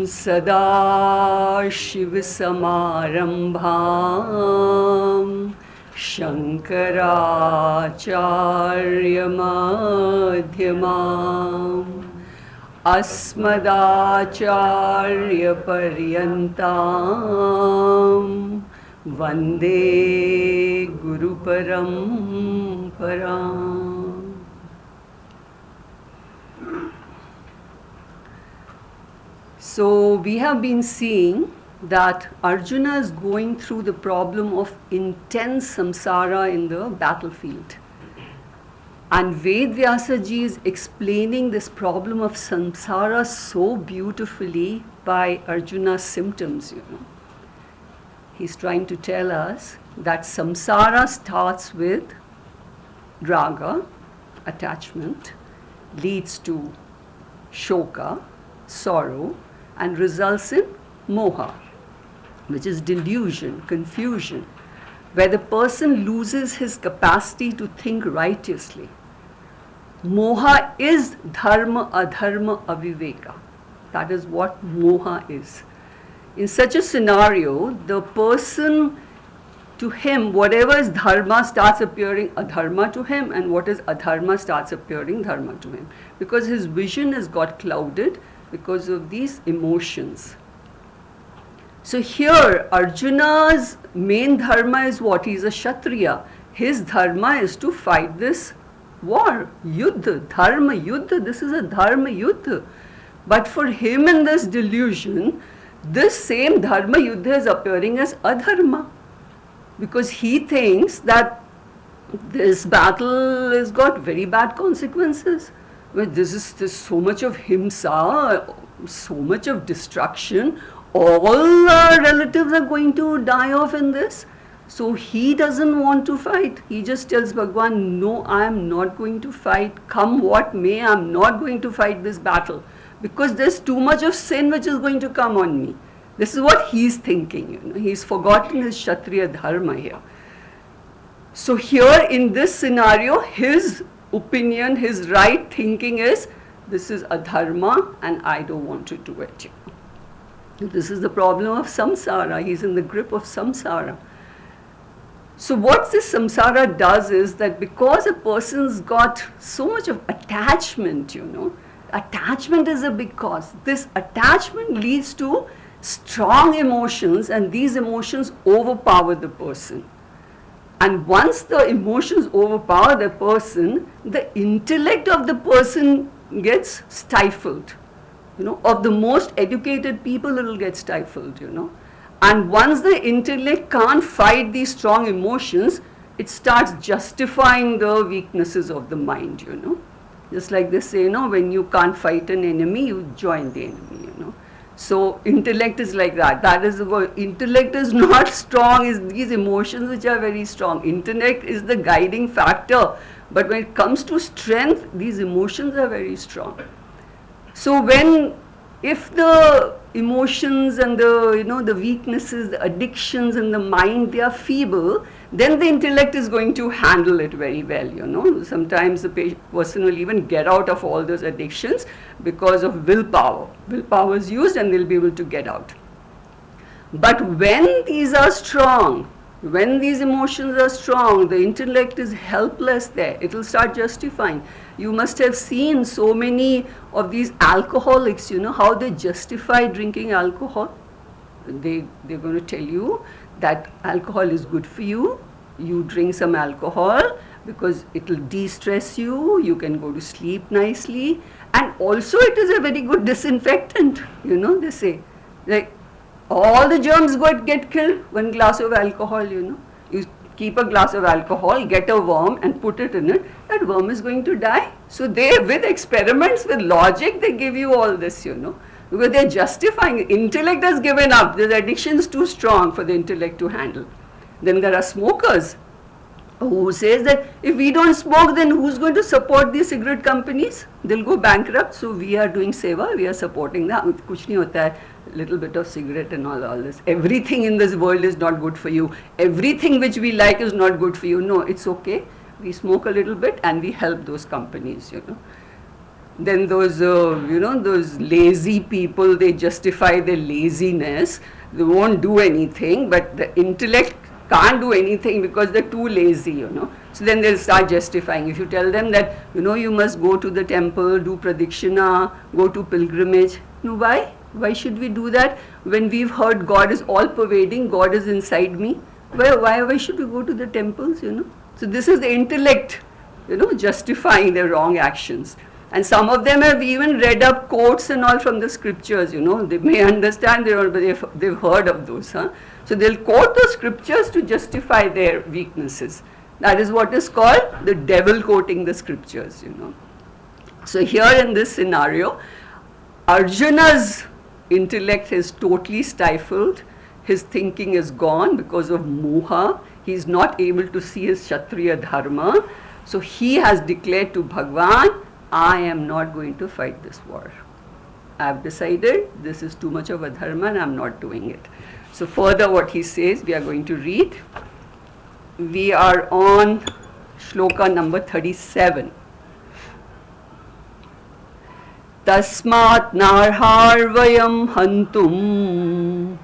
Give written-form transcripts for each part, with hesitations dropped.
सदाशिवसमारम्भां शङ्कराचार्यमध्यमाम् अस्मदाचार्यपर्यन्तां वन्दे गुरुपरम्पराम्. So we have been seeing that Arjuna is going through the problem of intense samsara in the battlefield. And Vedvyasa ji is explaining this problem of samsara so beautifully by Arjuna's symptoms, He's trying to tell us that samsara starts with raga, attachment, leads to shoka, sorrow, and results in moha, which is delusion, confusion, where the person loses his capacity to think righteously. Moha is dharma, adharma, aviveka. That is what moha is. In such a scenario, the person, to him, whatever is dharma starts appearing adharma to him, and what is adharma starts appearing dharma to him, because his vision has got clouded because of these emotions. So here, Arjuna's main dharma is what? He is a Kshatriya. His dharma is to fight this war, yuddha, dharma yuddha. This is a dharma yuddha. But for him in this delusion, this same dharma yuddha is appearing as adharma, because he thinks that this battle has got very bad consequences. Well, there's so much of himsa, so much of destruction. All our relatives are going to die off in this. So he doesn't want to fight. He just tells Bhagwan, no, I am not going to fight. Come what may, I am not going to fight this battle, because there's too much of sin which is going to come on me. This is what he's thinking. He's forgotten his Kshatriya dharma here. So here in this scenario, his opinion, his right thinking is, this is adharma and I don't want to do it. This is the problem of samsara. He's in the grip of samsara. So what this samsara does is that because a person's got so much of attachment, attachment is a big cause. This attachment leads to strong emotions, and these emotions overpower the person. And once the emotions overpower the person, the intellect of the person gets stifled. Of the most educated people, it will get stifled, And once the intellect can't fight these strong emotions, it starts justifying the weaknesses of the mind, Just like they say, when you can't fight an enemy, you join the enemy, So intellect is like that. That is the word. Intellect is not strong, it's these emotions which are very strong. Intellect is the guiding factor. But when it comes to strength, these emotions are very strong. So if the emotions and the weaknesses, the addictions in the mind, they are feeble, then the intellect is going to handle it very well, Sometimes the person will even get out of all those addictions because of willpower. Willpower is used and they'll be able to get out. But when these are strong, when these emotions are strong, the intellect is helpless there. It will start justifying. You must have seen so many of these alcoholics, how they justify drinking alcohol. They're going to tell you that alcohol is good for you. You drink some alcohol because it will de-stress you. You can go to sleep nicely. And also it is a very good disinfectant, they say. Like all the germs get killed, one glass of alcohol, You keep a glass of alcohol, get a worm and put it in it, that worm is going to die. So they, with experiments, with logic, they give you all this, because they're justifying. Intellect has given up. The addiction is too strong for the intellect to handle. Then there are smokers who says that if we don't smoke, then who's going to support these cigarette companies? They'll go bankrupt. So we are doing seva, we are supporting that. Kuch nahi hota hai. Little bit of cigarette and all this. Everything in this world is not good for you. Everything which we like is not good for you. No, it's okay. We smoke a little bit and we help those companies, Then those, those lazy people, they justify their laziness. They won't do anything, but the intellect can't do anything because they're too lazy. So then they'll start justifying. If you tell them that, you must go to the temple, do pradikshina, go to pilgrimage. Why? Why should we do that when we've heard God is all pervading, God is inside me? Why should we go to the temples, So this is the intellect, justifying their wrong actions. And some of them have even read up quotes and all from the scriptures, They may understand, but they've heard of those. So they'll quote the scriptures to justify their weaknesses. That is what is called the devil quoting the scriptures, So here in this scenario, Arjuna's intellect is totally stifled. His thinking is gone because of moha. He is not able to see his Kshatriya dharma. So he has declared to Bhagwan, I am not going to fight this war. I have decided this is too much of a dharma and I am not doing it. So further what he says, we are going to read. We are on shloka number 37. Tasmat narhar vayam hantum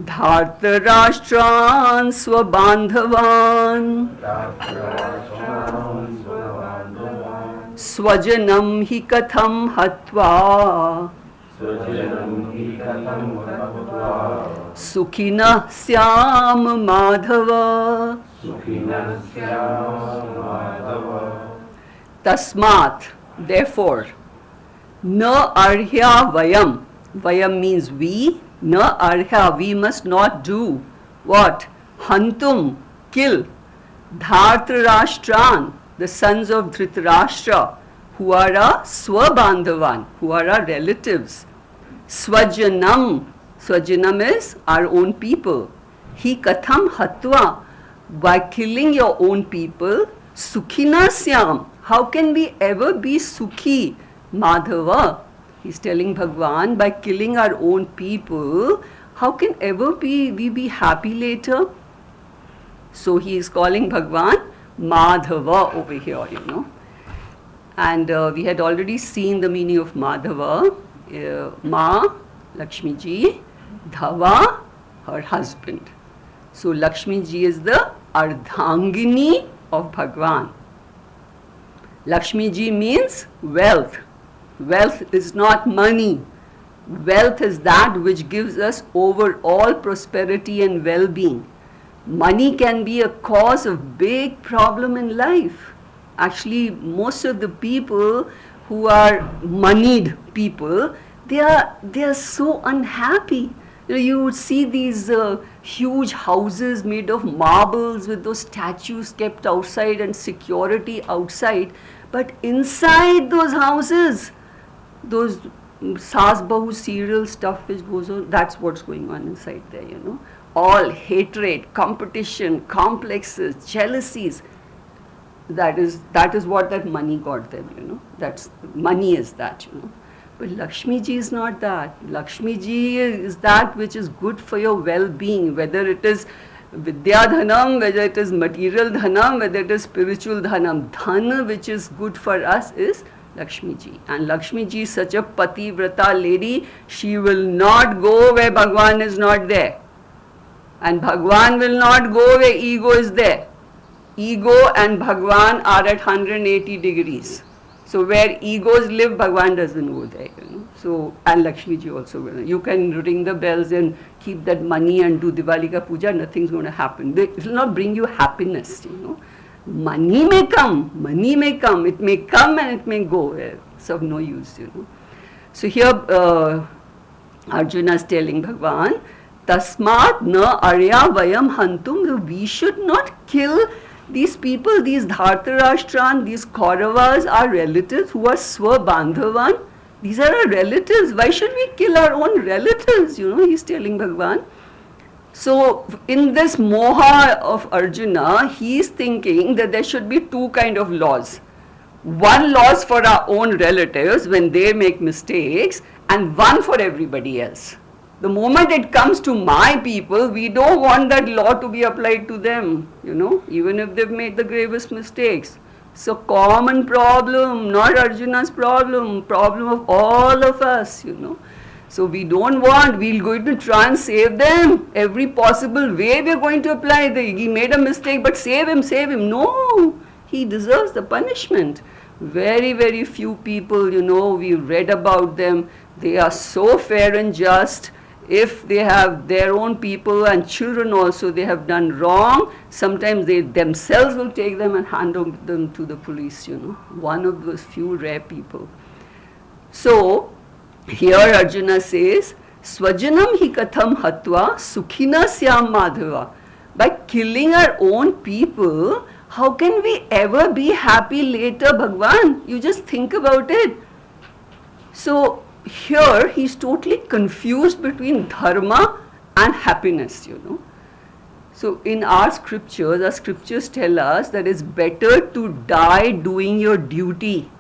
dhartarashtran swabandhavan swajanam hi katham hatva sukhina syam madhava. Tasmat, therefore, na arhya vayam. Vayam means we. Na arhya, we must not do. What? Hantum, kill. Dhartarashtran, the sons of Dhritarashtra, who are our swabandhavan, who are our relatives. Swajanam, Swajanam is our own people. Hi katham hatva, by killing your own people, sukhina syam, how can we ever be sukhi? Madhava, he's telling Bhagwan, by killing our own people, how can ever we be happy later? So he is calling Bhagwan Madhava over here, And we had already seen the meaning of Madhava. Ma, Lakshmi ji, Dhava, her husband. So Lakshmi ji is the Ardhangini of Bhagwan. Lakshmi ji means wealth. Wealth is not money. Wealth is that which gives us overall prosperity and well-being. Money can be a cause of big problem in life. Actually, most of the people who are moneyed people, they are so unhappy. You would see these huge houses made of marbles with those statues kept outside and security outside. But inside those houses, those Saas Bahu serial stuff which goes on, that's what's going on inside there, All hatred, competition, complexes, jealousies. That is what that money got them, That's money is that, But Lakshmi ji is not that. Lakshmi ji is that which is good for your well-being, whether it is Vidya Dhanam, whether it is material Dhanam, whether it is spiritual Dhanam. Dhana which is good for us is Lakshmi ji. And Lakshmi ji is such a pativrata lady, she will not go where Bhagwan is not there. And Bhagwan will not go where ego is there. Ego and Bhagwan are at 180 degrees. So where egos live, Bhagwan doesn't go there. So, and Lakshmi ji also will. You can ring the bells and keep that money and do Diwali ka puja, nothing's going to happen. It will not bring you happiness, Money may come, it may come and it may go. It's of no use, So here Arjuna is telling Bhagwan, Tasmat na arya vayam hantum, we should not kill these people, these Dhartarashtran, these Kauravas, our relatives who are Swabandhavan. These are our relatives. Why should we kill our own relatives? He's telling Bhagwan. So in this moha of Arjuna, he is thinking that there should be two kind of laws. One laws for our own relatives when they make mistakes, and one for everybody else. The moment it comes to my people, we don't want that law to be applied to them, even if they've made the gravest mistakes. So common problem, not Arjuna's problem, problem of all of us, So we don't want, we're going to try and save them. Every possible way we're going to apply. He made a mistake, but save him, save him. No, he deserves the punishment. Very, very few people, we read about them. They are so fair and just. If they have their own people and children also, they have done wrong, sometimes they themselves will take them and hand them to the police, One of those few rare people. So, here Arjuna says, Swajanam hi katham hatva sukhina syam madhava. By killing our own people, how can we ever be happy later, Bhagwan? You just think about it. So, here he's totally confused between dharma and happiness, So in our scriptures tell us that it's better to die doing your duty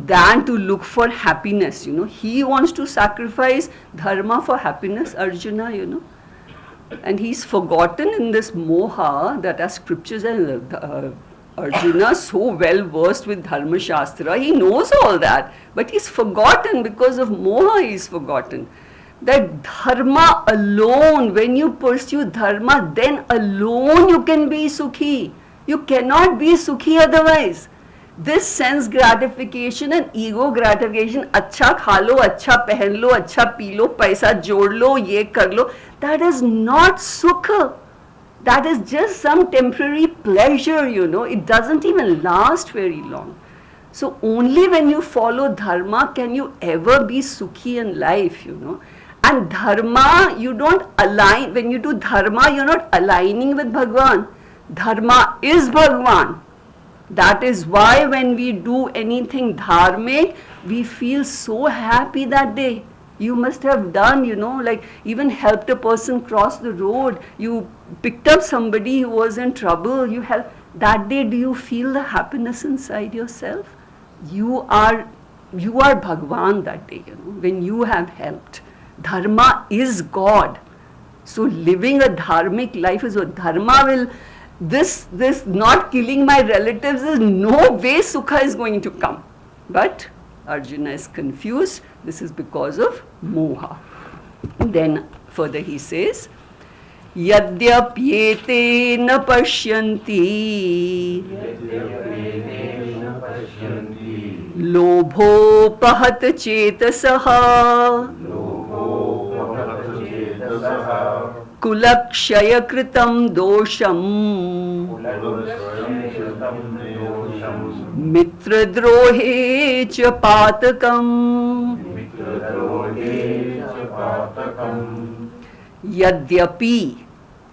than to look for happiness, He wants to sacrifice dharma for happiness, Arjuna, And he's forgotten in this moha that our scriptures are Arjuna so well versed with Dharma Shastra, he knows all that, but he's forgotten because of moha, he's forgotten. That dharma alone, when you pursue dharma, then alone you can be sukhi. You cannot be sukhi otherwise. This sense gratification and ego gratification, acha kha lo, acha pehen lo, acha pee lo, paisa jod lo, ye kar lo, that is not sukha. That is just some temporary pleasure, It doesn't even last very long. So only when you follow dharma can you ever be sukhi in life, And dharma, you don't align, when you do dharma, you're not aligning with Bhagwan. Dharma is Bhagwan. That is why when we do anything dharmic, we feel so happy that day. You must have done, like even helped a person cross the road. You picked up somebody who was in trouble. You helped. That day, do you feel the happiness inside yourself? You are Bhagwan that day, when you have helped. Dharma is God. So living a dharmic life is what dharma will, this not killing my relatives is no way sukha is going to come. But Arjuna is confused. This is because of moha. And then further he says, Yadyapyete na pashyanti Lobho pahat chetasaha Kulakshaya kritam dosham Mitra drohe cha patakam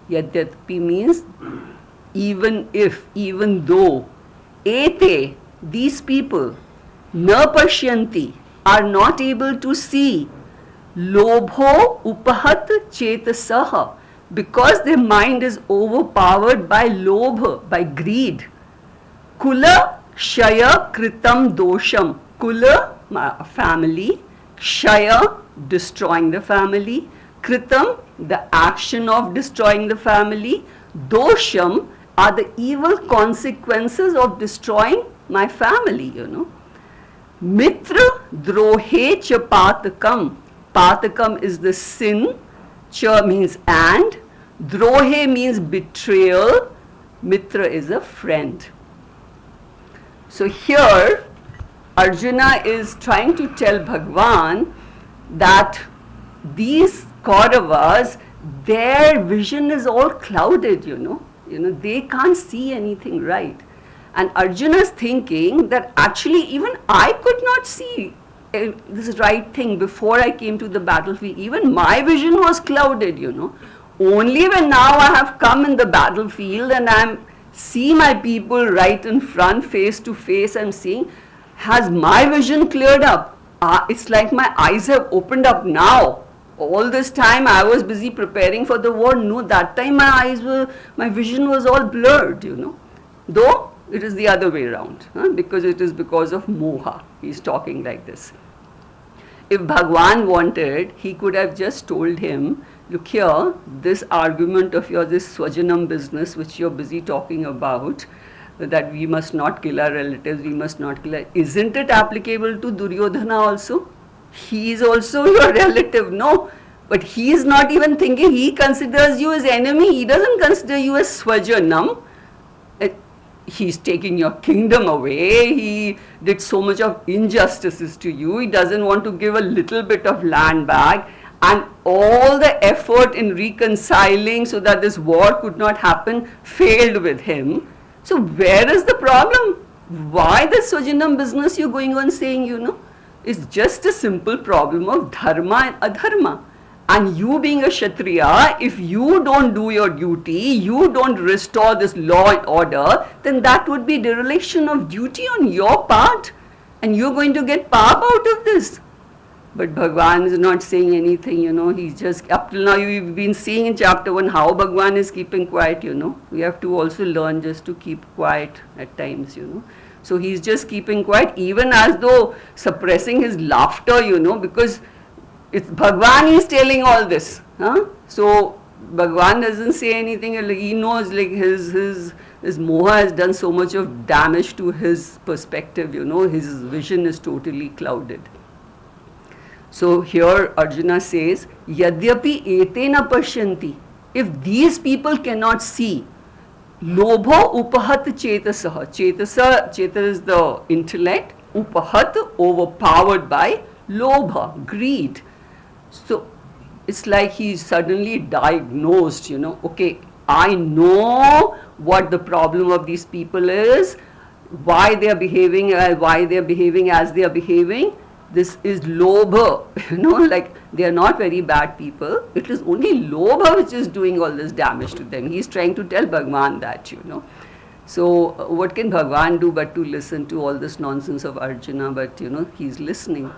Yadyapi means even if, even though Ete, these people na pashyanti, are not able to see Lobho upahat chetasaha, because their mind is overpowered by lobha, by greed. Kula shaya kritam dosham. Kula, family. Shaya, destroying the family. Kritam, the action of destroying the family. Dosham are the evil consequences of destroying my family, Mitra drohe cha patakam. Patakam is the sin. Cha means and. Drohe means betrayal. Mitra is a friend. So here, Arjuna is trying to tell Bhagwan that these Kauravas, their vision is all clouded, they can't see anything right. And Arjuna is thinking that actually even I could not see this right thing before I came to the battlefield. Even my vision was clouded, Only when now I have come in the battlefield and I'm see my people right in front, face to face, I'm seeing, has my vision cleared up? It's like my eyes have opened up now. All this time I was busy preparing for the war. No, that time my vision was all blurred, Though it is the other way around, because it is because of moha. He's talking like this. If Bhagwan wanted, he could have just told him, look here, this argument of yours, this Swajanam business which you're busy talking about, that we must not kill our relatives, we must not kill our... Isn't it applicable to Duryodhana also? He is also your relative, no? But he is not even thinking, he considers you as enemy, he doesn't consider you as Swajanam. He's taking your kingdom away, he did so much of injustices to you, he doesn't want to give a little bit of land back, and all the effort in reconciling so that this war could not happen failed with him. So where is the problem? Why the Swajanam business you're going on saying, It's just a simple problem of dharma and adharma. And you being a Kshatriya, if you don't do your duty, you don't restore this law and order, then that would be dereliction of duty on your part. And you're going to get pap out of this. But Bhagwan is not saying anything, he's just, up till now we've been seeing in chapter 1 how Bhagwan is keeping quiet, We have to also learn just to keep quiet at times, So he's just keeping quiet, even as though suppressing his laughter, because it's Bhagwan is telling all this. So Bhagwan doesn't say anything, he knows like his moha has done so much of damage to his perspective, his vision is totally clouded. So here Arjuna says, Yadyapi etena pashyanti. If these people cannot see, lobha upahat chetasaha. Cheta is the intellect, upahat overpowered by lobha, greed. So it's like he's suddenly diagnosed, okay, I know what the problem of these people is, why they are behaving as they are behaving. This is lobha, like they are not very bad people. It is only lobha which is doing all this damage to them. He is trying to tell Bhagwan that, So what can Bhagwan do but to listen to all this nonsense of Arjuna, but he's listening.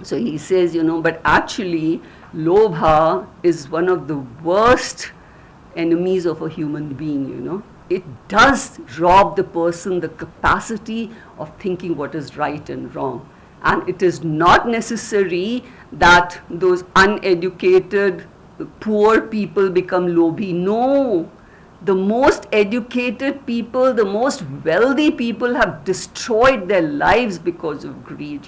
So he says, but actually lobha is one of the worst enemies of a human being, It does rob the person the capacity of thinking what is right and wrong. And it is not necessary that those uneducated, poor people become lobhi. No. The most educated people, the most wealthy people have destroyed their lives because of greed,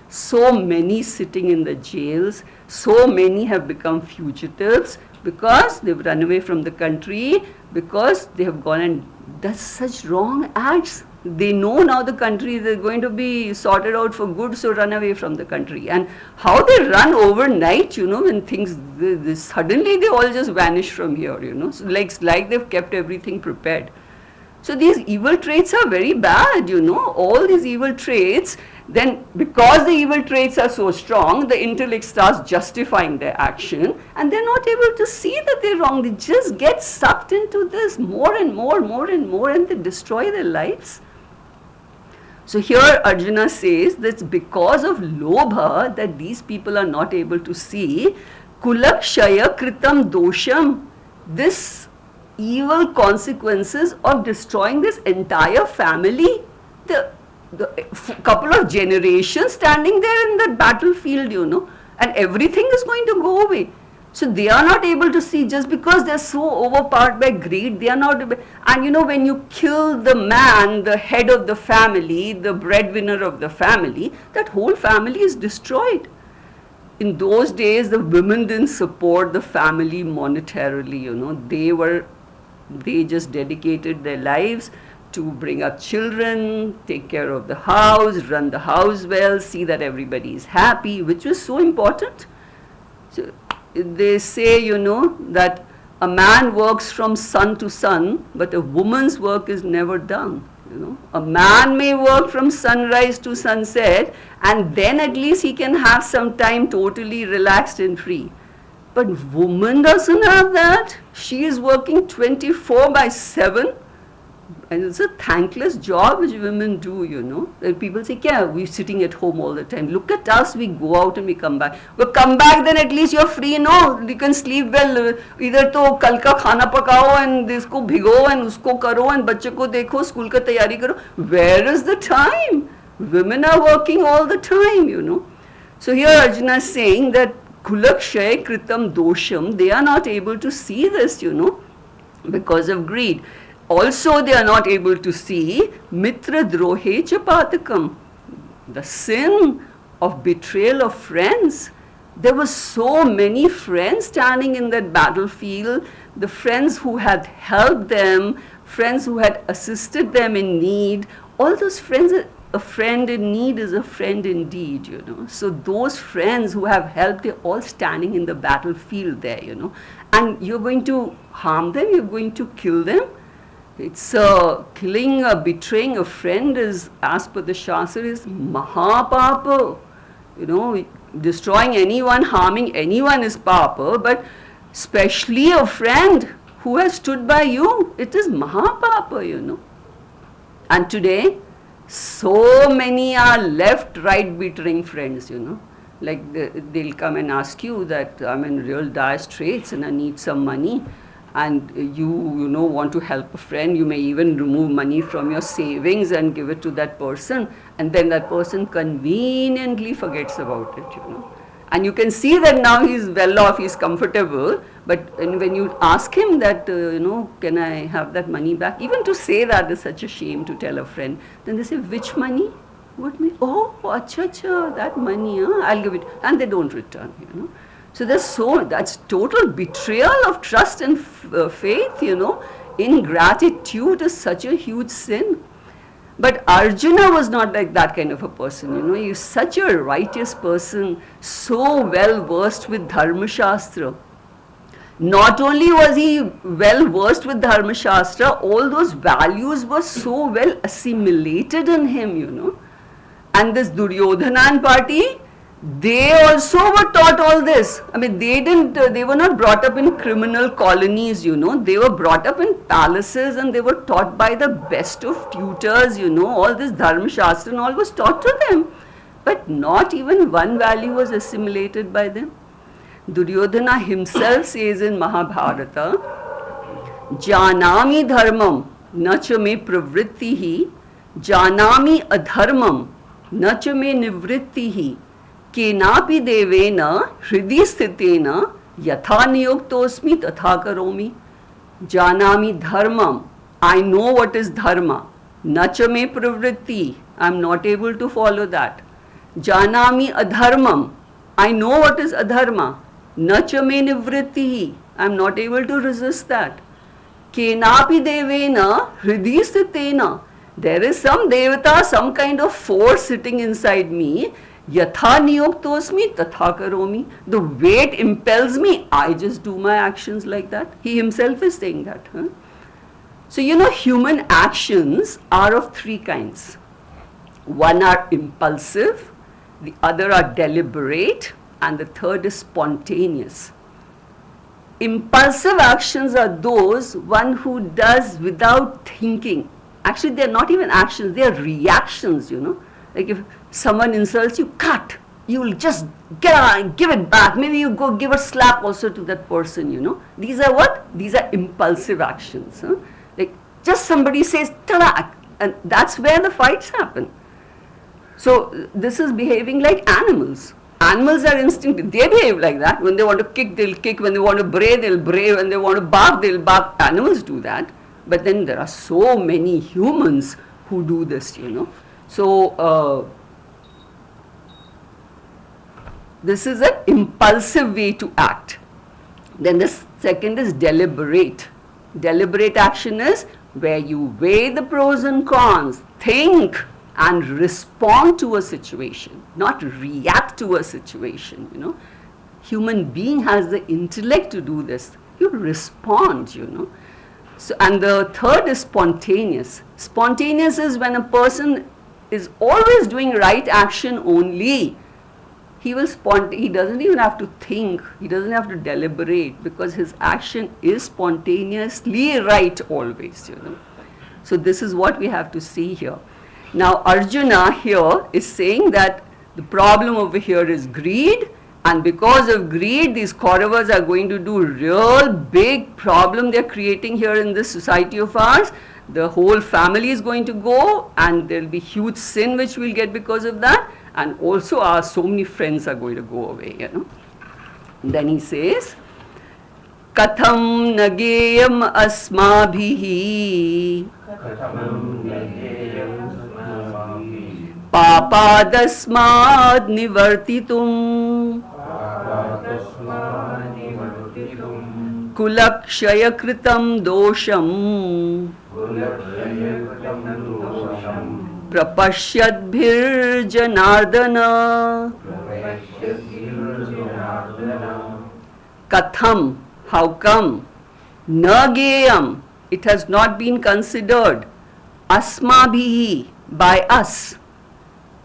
So many sitting in the jails, so many have become fugitives because they've run away from the country, because they have gone and done such wrong acts. They know now the country is going to be sorted out for good, so run away from the country. And how they run overnight, when things, suddenly they all just vanish from here, So like they've kept everything prepared. So these evil traits are very bad, all these evil traits. Then because the evil traits are so strong, the intellect starts justifying their action, and they're not able to see that they're wrong. They just get sucked into this more and more, and they destroy their lives. So here Arjuna says that it's because of lobha that these people are not able to see kulakshaya kritam dosham, this evil consequences of destroying this entire family, the couple of generations standing there in the battlefield, and everything is going to go away. So they are not able to see, just because they are so overpowered by greed, they are not able. And when you kill the man, the head of the family, the breadwinner of the family, that whole family is destroyed. In those days, the women didn't support the family monetarily, they just dedicated their lives to bring up children, take care of the house, run the house well, see that everybody is happy, which was so important. So they say, that a man works from sun to sun, but a woman's work is never done. A man may work from sunrise to sunset, and then at least he can have some time totally relaxed and free. But woman doesn't have that. She is working 24/7. And it's a thankless job which women do, And people say, we're sitting at home all the time. Look at us, we go out and we come back. Well, come back, then at least you're free, You can sleep well. Either to kal ka khana pakao and isko bhigo and usko karo and bachche ko dekho, school ka tayari karo. Where is the time? Women are working all the time, So here Arjuna is saying that kulakshay kritam dosham, they are not able to see this, because of greed. Also, they are not able to see mitra drohe chapatakam, the sin of betrayal of friends. There were so many friends standing in that battlefield, the friends who had helped them, friends who had assisted them in need. All those friends, a friend in need is a friend indeed, So those friends who have helped, they're all standing in the battlefield there, And you're going to harm them, you're going to kill them. It's killing, betraying a friend is, as per the Shastra, is mahapapa. Destroying anyone, harming anyone is papa, but especially a friend who has stood by you, it is mahapapa, And today, so many are left, right betraying friends, Like they'll come and ask you that I'm in real dire straits and I need some money. And you want to help a friend, you may even remove money from your savings and give it to that person, and then that person conveniently forgets about it, And you can see that now he's well off, he's comfortable, but when you ask him that, can I have that money back, even to say that is such a shame to tell a friend, then they say, which money? What money? Oh, acha, that money, I'll give it, and they don't return, So that's total betrayal of trust and faith, Ingratitude is such a huge sin. But Arjuna was not like that kind of a person, He's such a righteous person, so well versed with Dharma Shastra. Not only was he well versed with Dharma Shastra, all those values were so well assimilated in him, And this Duryodhanan party, they also were taught all this. I mean, they were not brought up in criminal colonies, They were brought up in palaces and they were taught by the best of tutors, All this Dharma Shastra and all was taught to them. But not even one value was assimilated by them. Duryodhana himself says in Mahabharata, Janami dharmam nacha me pravrittihi, janami adharmam nacha me nivrittihi. केनापि देवेन हृदि स्थितेन यथा नियुक्तोस्मि तथा करोमि जानामि धर्मम I know what is dharma न च मे प्रवृत्ति I am not able to follow that janami adharmam I know what is adharma न च मे निवृत्तिः I am not able to resist that केनापि देवेन हृदि स्थितेन there is some devata, some kind of force sitting inside me Yatha niyoktosmi tatha karomi. The weight impels me, I just do my actions like that. He himself is saying that. So, human actions are of three kinds. One are impulsive, the other are deliberate, and the third is spontaneous. Impulsive actions are those one who does without thinking. Actually, they are not even actions, they are reactions, Like if someone insults you, cut. You will just give it back. Maybe you go give a slap also to that person, These are what? These are impulsive actions. Like just somebody says, talak, and that's where the fights happen. So this is behaving like animals. Animals are instinctive. They behave like that. When they want to kick, they'll kick. When they want to bray, they'll bray. When they want to bark, they'll bark. Animals do that. But then there are so many humans who do this, So, this is an impulsive way to act. Then the second is deliberate. Deliberate action is where you weigh the pros and cons, think and respond to a situation, not react to a situation, Human being has the intellect to do this. You respond, So, and the third is spontaneous. Spontaneous is when a person is always doing right action only. He doesn't even have to think, he doesn't have to deliberate because his action is spontaneously right always, So this is what we have to see here. Now Arjuna here is saying that the problem over here is greed, and because of greed these Kauravas are going to do real big problem they are creating here in this society of ours. The whole family is going to go and there will be huge sin which we will get because of that, and also our so many friends are going to go away, And then he says, Katham nageyam asmabhihi papadasmad nivartitum kulakshaya kritam dosham prapashyadbhir janardana. Katham, how come? Nageyam, it has not been considered. Asmabhihi, by us.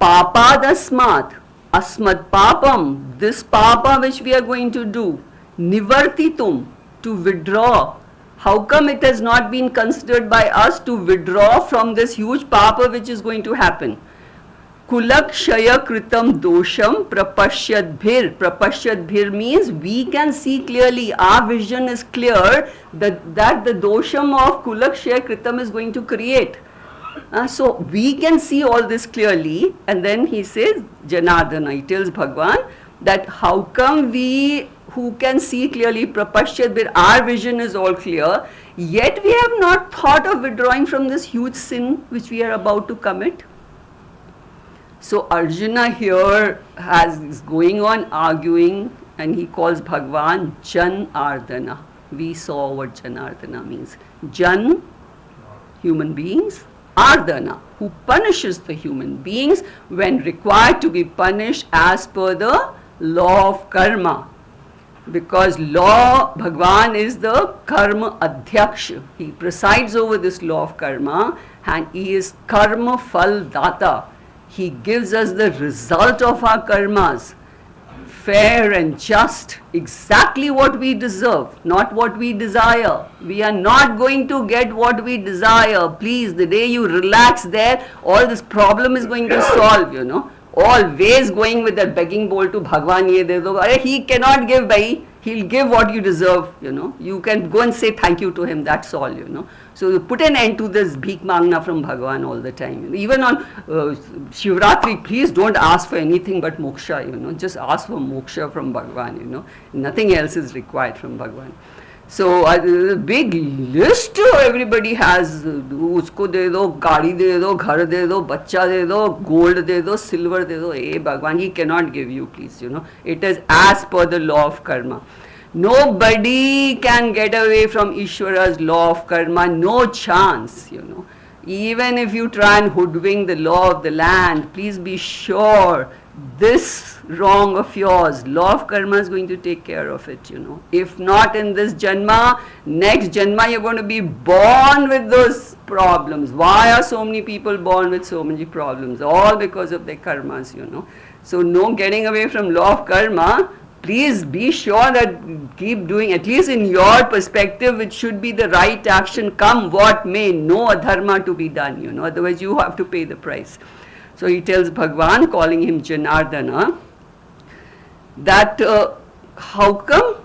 Papadasmat, asmat papam, this papa which we are going to do. Nivartitum, to withdraw. How come it has not been considered by us to withdraw from this huge papa which is going to happen? Kulakshaya kritam dosham prapashyadbhir. Prapashyadbhir means we can see clearly, our vision is clear that the dosham of kulakshaya kritam is going to create. So we can see all this clearly, and then he says, Janardana, he tells Bhagwan that how come we who can see clearly, prapashyadbhir, our vision is all clear, yet we have not thought of withdrawing from this huge sin which we are about to commit. So Arjuna here is going on arguing, and he calls Bhagwan Janardana. We saw what Janardana means. Jan, human beings. Ardana, who punishes the human beings when required to be punished as per the law of karma. Because law, Bhagwan is the karma adhyaksha. He presides over this law of karma, and he is karma phal data. He gives us the result of our karmas, fair and just, exactly what we deserve, not what we desire. We are not going to get what we desire. Please, the day you relax there, all this problem is going to solve, Always going with that begging bowl to Bhagwan, ye de do. He cannot give, bhai. He'll give what you deserve, You can go and say thank you to him, that's all, So you put an end to this bhik mangna from Bhagwan all the time. Even on Shivratri, please don't ask for anything but moksha, Just ask for moksha from Bhagwan, Nothing else is required from Bhagwan. So a big list everybody has. Usko de do, gaadi de do, ghar de do, bachcha de do, gold de do, silver de do. Hey Bhagwan, he cannot give you, please, It is as per the law of karma. Nobody can get away from Ishvara's law of karma, no chance, Even if you try and hoodwink the law of the land, please be sure this wrong of yours, law of karma is going to take care of it, If not in this janma, next janma you're going to be born with those problems. Why are so many people born with so many problems? All because of their karmas, So no getting away from law of karma. Please be sure that keep doing, at least in your perspective, it should be the right action, come what may, no adharma to be done, Otherwise you have to pay the price. So he tells Bhagwan, calling him Janardana, that how come,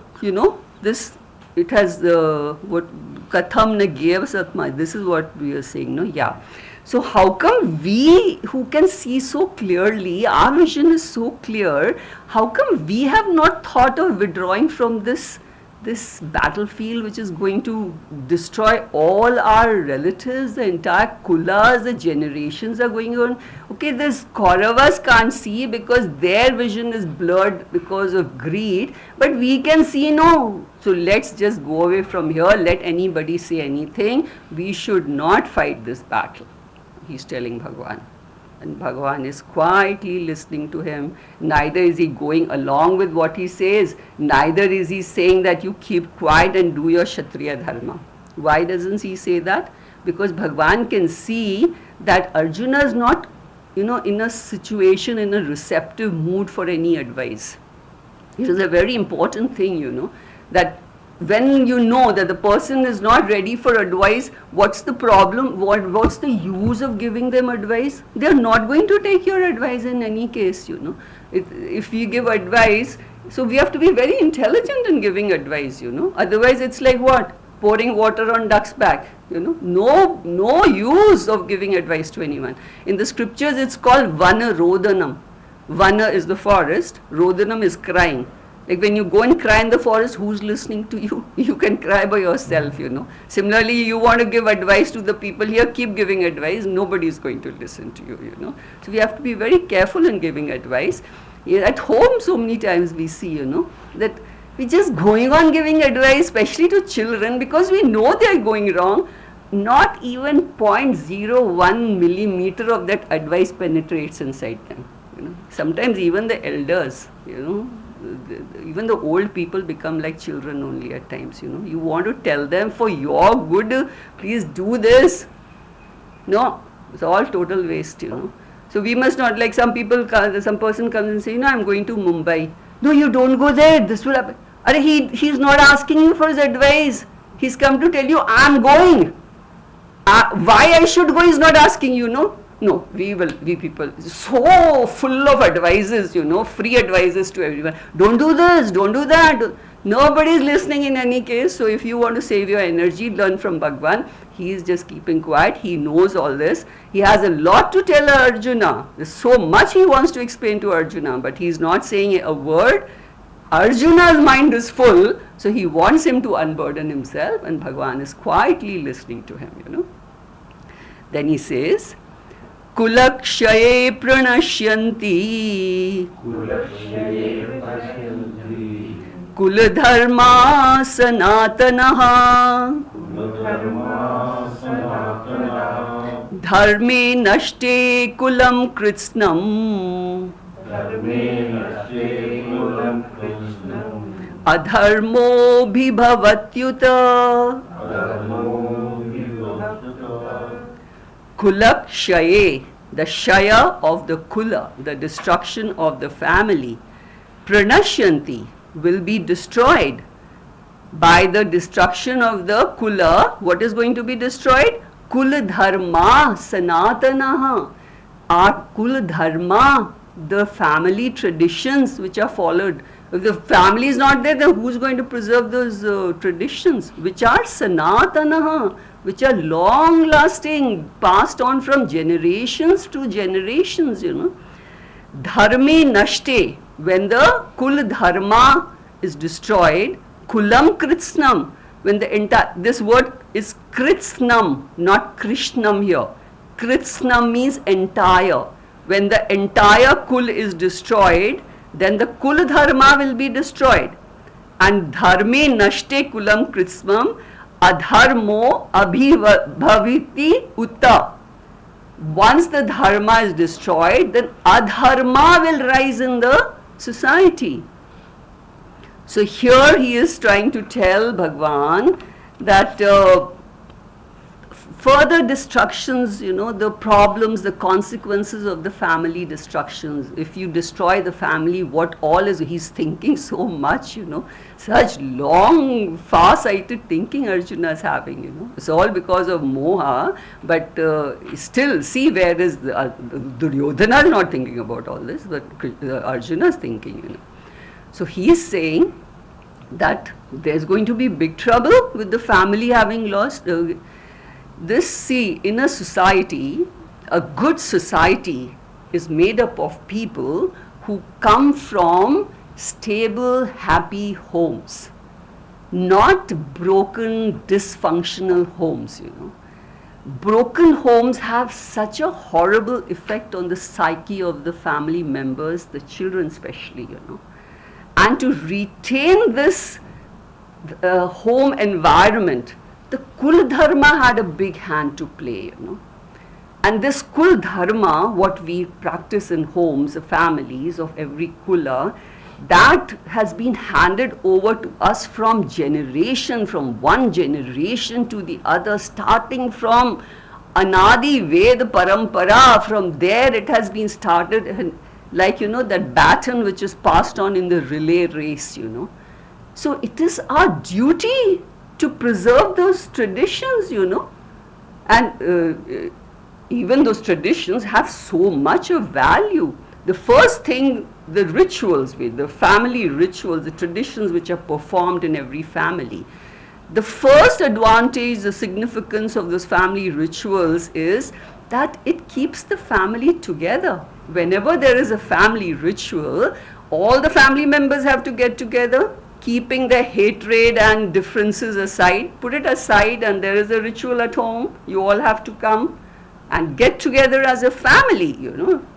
this, it has what Katham Nagyeva Satma, this is what we are saying, no? Yeah. So how come we who can see so clearly, our vision is so clear, how come we have not thought of withdrawing from this battlefield which is going to destroy all our relatives, the entire kulas, the generations are going on. Okay, this Kauravas can't see because their vision is blurred because of greed, but we can see, no. So let's just go away from here, let anybody say anything. We should not fight this battle, he's telling Bhagwan. And Bhagwan is quietly listening to him. Neither is he going along with what he says, neither is he saying that you keep quiet and do your Kshatriya dharma. Why doesn't he say that? Because Bhagwan can see that Arjuna is not, in a situation, in a receptive mood for any advice. It is a very important thing, that when you know that the person is not ready for advice, what's the problem? What's the use of giving them advice? They are not going to take your advice in any case, If we give advice, so we have to be very intelligent in giving advice, Otherwise it's like what? Pouring water on duck's back, No use of giving advice to anyone. In the scriptures it's called Vana Rodanam. Vana is the forest, Rodanam is crying. Like when you go and cry in the forest, who's listening to you? You can cry by yourself, Similarly, you want to give advice to the people here, keep giving advice, nobody is going to listen to you, So we have to be very careful in giving advice. At home, so many times we see, that we're just going on giving advice, especially to children, because we know they're going wrong. Not even 0.01 millimeter of that advice penetrates inside them. Sometimes even the elders, even the old people become like children only at times. You want to tell them for your good, please do this. No, it's all total waste. So we must not, like some person comes and say, I'm going to Mumbai. No, you don't go there. This will happen. He's not asking you for his advice. He's come to tell you, I'm going. Why I should go, he's not asking you, no? No, we people, so full of advices, free advices to everyone. Don't do this, don't do that. Nobody is listening in any case. So if you want to save your energy, learn from Bhagwan. He is just keeping quiet. He knows all this. He has a lot to tell Arjuna. There's so much he wants to explain to Arjuna, but he's not saying a word. Arjuna's mind is full, so he wants him to unburden himself, and Bhagwan is quietly listening to him, Then he says, Kulakshaye pranashyanti Kuladharma sanatanaha Dharme nashte kulam kritsnam Adharmo bhibhavatyuta Kulak shaye, the shaya of the kula, the destruction of the family. Pranashyanti will be destroyed. By the destruction of the kula, what is going to be destroyed? Kula dharma sanatanaha. Our kula dharma, the family traditions which are followed. If the family is not there, then who's going to preserve those traditions, which are sanatanaha, which are long lasting, passed on from generations to generations, Dharme nashte, when the kul dharma is destroyed, kulam kritsnam, when the entire, this word is kritsnam, not krishnam here. Kritsnam means entire. When the entire kul is destroyed, then the kul dharma will be destroyed. And dharme nashte kulam kritsnam, adharmo abhibhaviti uta. Once the dharma is destroyed, then adharma will rise in the society. So here he is trying to tell Bhagwan that further destructions, the problems, the consequences of the family destructions. If you destroy the family, what all is, he's thinking so much, such long, far-sighted thinking Arjuna is having, It's all because of moha, but still, see where is Duryodhana is not thinking about all this, but Arjuna is thinking, So he is saying that there's going to be big trouble with the family having lost. In a society, a good society is made up of people who come from stable, happy homes, not broken, dysfunctional homes, Broken homes have such a horrible effect on the psyche of the family members, the children especially, And to retain this home environment, the Kul Dharma had a big hand to play, And this Kul Dharma, what we practice in homes, the families of every Kula, that has been handed over to us from one generation to the other, starting from Anadi Ved Parampara. From there it has been started, like, that baton which is passed on in the relay race, So it is our duty to preserve those traditions, and even those traditions have so much of value. The first thing, the rituals, the family rituals, the traditions which are performed in every family. The first advantage, the significance of those family rituals is that it keeps the family together. Whenever there is a family ritual, All the family members have to get together, keeping their hatred and differences aside. Put it aside, and there is a ritual at home. You all have to come and get together as a family,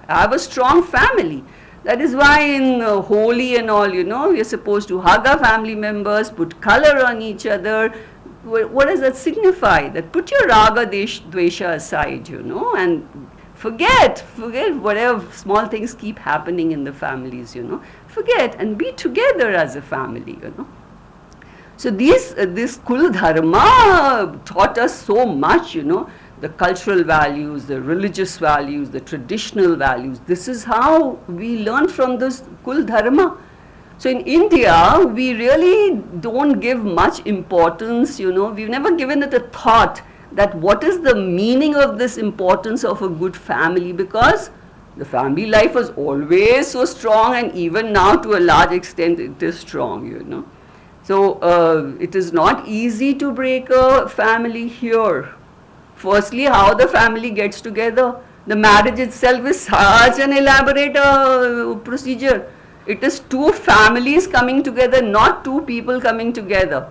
have a strong family. That is why in Holi and all, we are supposed to hug our family members, put color on each other. What does that signify? That put your raga, dvesha aside, and forget whatever small things keep happening in the families, Forget and be together as a family, So this Kul Dharma taught us so much, the cultural values, the religious values, the traditional values. This is how we learn from this Kul Dharma. So in India, we really don't give much importance, we've never given it a thought that what is the meaning of this importance of a good family, because the family life was always so strong, and even now to a large extent it is strong, So it is not easy to break a family here. Firstly, how the family gets together. The marriage itself is such an elaborate procedure. It is two families coming together, not two people coming together.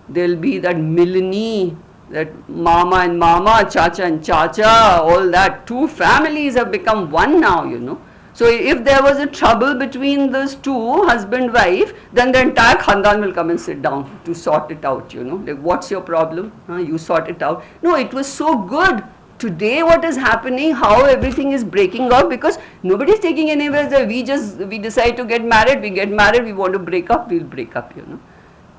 There will be that milani, that mama and mama, chacha and chacha, all that. Two families have become one now, So if there was a trouble between those two, husband, wife, then the entire khandan will come and sit down to sort it out, Like, what's your problem? You sort it out. No, it was so good. Today what is happening, how everything is breaking up, because nobody is taking anywhere. We decide to get married, we want to break up, we'll break up,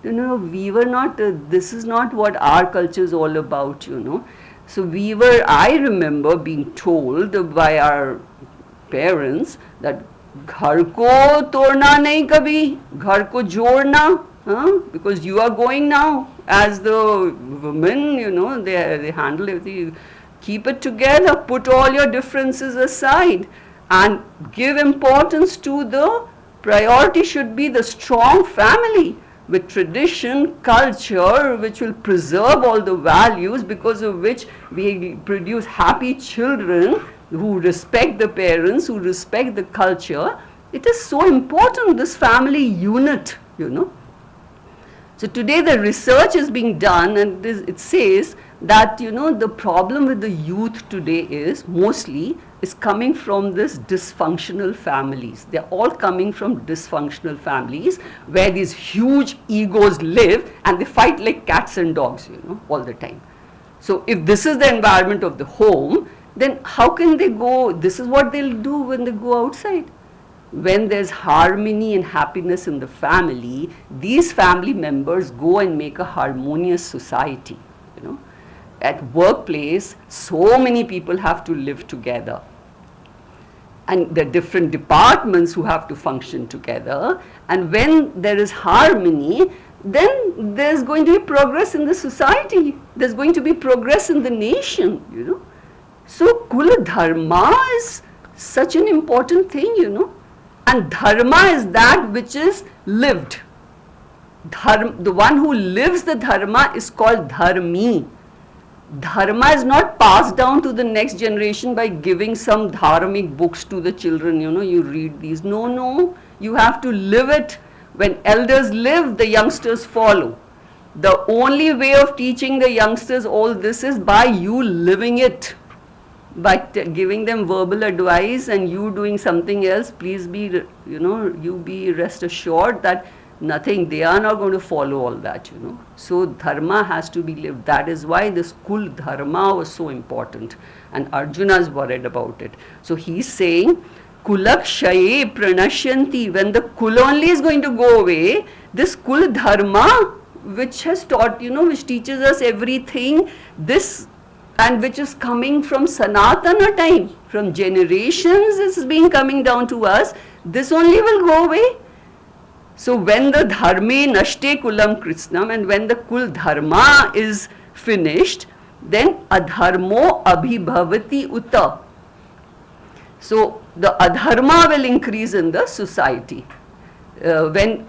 we were not, this is not what our culture is all about, So I remember being told by our parents that घर को तोड़ना नहीं कभी, घर को जोड़ना, because you are going now as the women, they handle everything. Keep it together, put all your differences aside, and give importance to the priority should be the strong family with tradition, culture, which will preserve all the values, because of which we produce happy children who respect the parents, who respect the culture. It is so important, this family unit, So today the research is being done, and it says that, the problem with the youth today is coming from this dysfunctional families. They're all coming from dysfunctional families where these huge egos live, and they fight like cats and dogs, all the time. So if this is the environment of the home, then how can they go? This is what they'll do when they go outside. When there's harmony and happiness in the family, these family members go and make a harmonious society, At workplace, so many people have to live together. And there are different departments who have to function together. And when there is harmony, then there's going to be progress in the society. There's going to be progress in the nation, So Kula Dharma is such an important thing, And Dharma is that which is lived. The one who lives the Dharma is called Dharmi. Dharma is not passed down to the next generation by giving some dharmic books to the children, you read these. No, you have to live it. When elders live, the youngsters follow. The only way of teaching the youngsters all this is by you living it. By giving them verbal advice and you doing something else, please be, you be rest assured that nothing, they are not going to follow all that, So Dharma has to be lived. That is why this Kul Dharma was so important. And Arjuna is worried about it. So he's saying, Kulakshaye pranashyanti, when the Kul only is going to go away, this Kul Dharma, which has taught, which teaches us everything, this, and which is coming from Sanatana time, from generations, it's been coming down to us, this only will go away. So when the dharme nashte kulam krishnam, and when the kul dharma is finished, then adharmo abhibhavati uta. So the adharma will increase in the society. When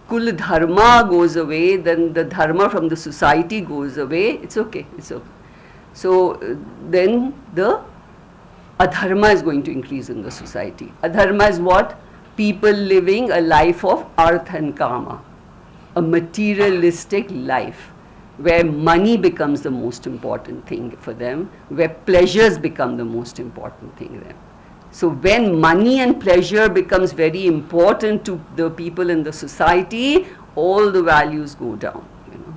kul dharma goes away, then the dharma from the society goes away. It's okay. So then the adharma is going to increase in the society. Adharma is what? people living a life of arth and kama, a materialistic life, where money becomes the most important thing for them, where pleasures become the most important thing for them. So when money and pleasure becomes very important to the people in the society, all the values go down, you know.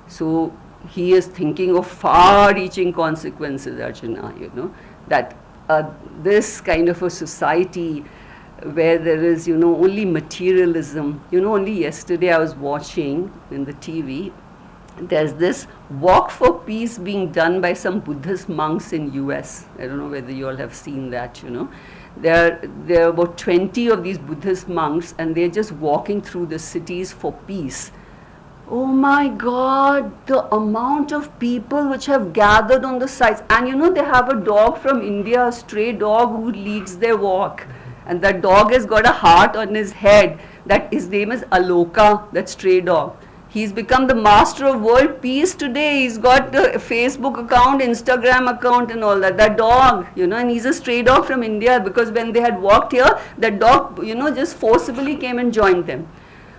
So he is thinking of far-reaching consequences, Arjuna, you know, that this kind of a society where there is, you know, only materialism. You know, only yesterday I was watching in the TV, there's this walk for peace being done by some Buddhist monks in US. I don't know whether you all have seen that, you know. There are about 20 of these Buddhist monks, and they're just walking through the cities for peace. Oh my God, the amount of people which have gathered on the sides. And you know, they have a dog from India, a stray dog who leads their walk. And that dog has got a heart on his head. That his name is Aloka, that stray dog. He's become the master of world peace today. He's got a Facebook account, Instagram account and all that. That dog, you know, and he's a stray dog from India, because when they had walked here, that dog, you know, just forcibly came and joined them.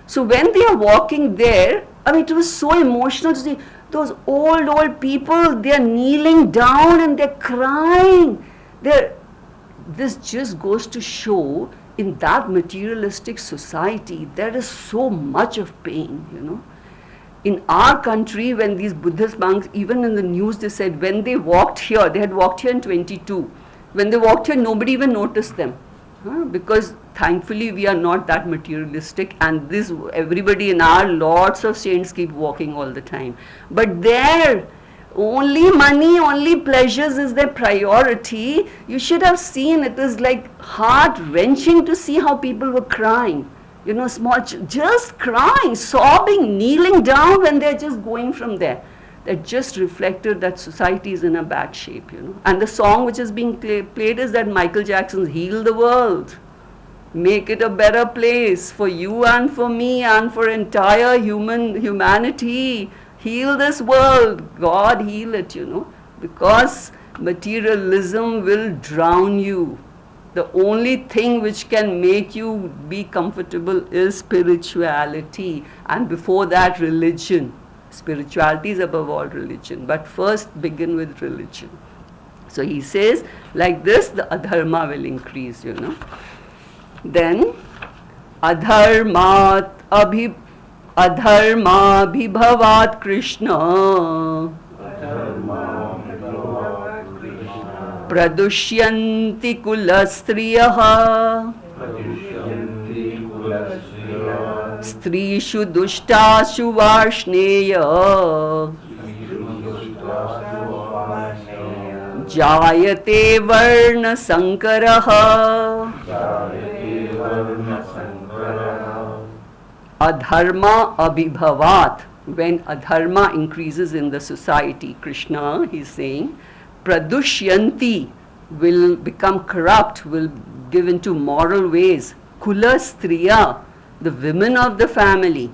So when they are walking there, I mean, it was so emotional to see those old people, they are kneeling down and they're crying. This just goes to show, in that materialistic society, there is so much of pain, you know. In our country, when these Buddhist monks, even in the news, they said when they walked here, they had walked here in 22. When they walked here, nobody even noticed them. Because thankfully we are not that materialistic, and everybody in our lots of saints keep walking all the time. But there, only money, only pleasures is their priority. You should have seen, it is like heart-wrenching to see how people were crying. You know, just crying, sobbing, kneeling down when they're just going from there. That just reflected that society is in a bad shape, you know. And the song which is being played is that Michael Jackson's Heal the World. Make it a better place for you and for me and for entire humanity. Heal this world. God heal it, you know. Because materialism will drown you. The only thing which can make you be comfortable is spirituality. And before that, religion. Spirituality is above all religion, but first begin with religion. So he says, like this, the adharma will increase, you know. Then, adharma bhibavat Krishna pradushyanti kulastriyah Strishu dushtashu varshneya Jayate varna sankaraha Adharma abhibhavat. When adharma increases in the society, Krishna, he's saying, pradushyanti, will become corrupt, will give into moral ways. Kula striya, the women of the family.